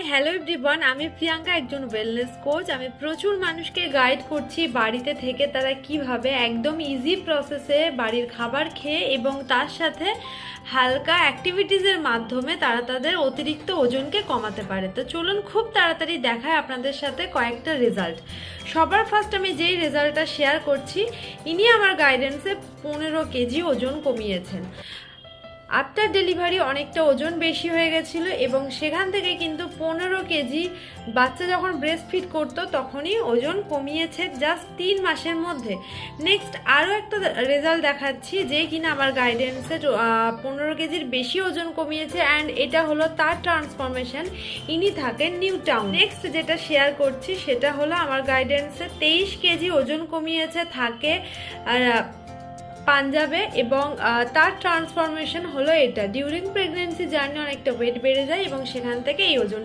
Hi hello everyone, আমি প্রিয়াঙ্কা, একজন wellness coach. আমি প্রচুর মানুষকে গাইড করছি বাড়িতে থেকে তারা কিভাবে একদম ইজি প্রসেসে বাড়ির খাবার খেয়ে এবং তার সাথে হালকা অ্যাক্টিভিটিসের মাধ্যমে তারা তাদের অতিরিক্ত ওজনকে কমাতে পারে। তো চলুন খুব তাড়াতাড়ি দেখায় আপনাদের সাথে কয়েকটা রেজাল্ট। সবার ফার্স্ট আমি যেই রেজাল্টটা শেয়ার করছি, ইনি আমার গাইডেন্সে 15 কেজি ওজন কমিয়েছেন। আফটার ডেলিভারি অনেকটা ওজন বেশি হয়ে গেছিল এবং সেখান থেকে কিন্তু 15 কেজি বাচ্চা যখন ব্রেস্ট ফিড করতো তখনই ওজন কমিয়েছে জাস্ট 3 মাসের মধ্যে। নেক্সট আরও একটা রেজাল্ট দেখাচ্ছি, যে কিনা আমার গাইডেন্সে 15 কেজির বেশি ওজন কমিয়েছে অ্যান্ড এটা হলো তার ট্রান্সফরমেশন। ইনি থাকেন নিউ টাউন। নেক্সট যেটা শেয়ার করছি সেটা হলো আমার গাইডেন্সে 23 কেজি ওজন কমিয়েছে, থাকে আর পাঞ্জাবে, এবং তার ট্রান্সফরমেশন হলো এটা। ডিউরিং প্রেগনেন্সি জার্নি অনেকটা ওয়েট বেড়ে যায় এবং সেখান থেকে এই ওজন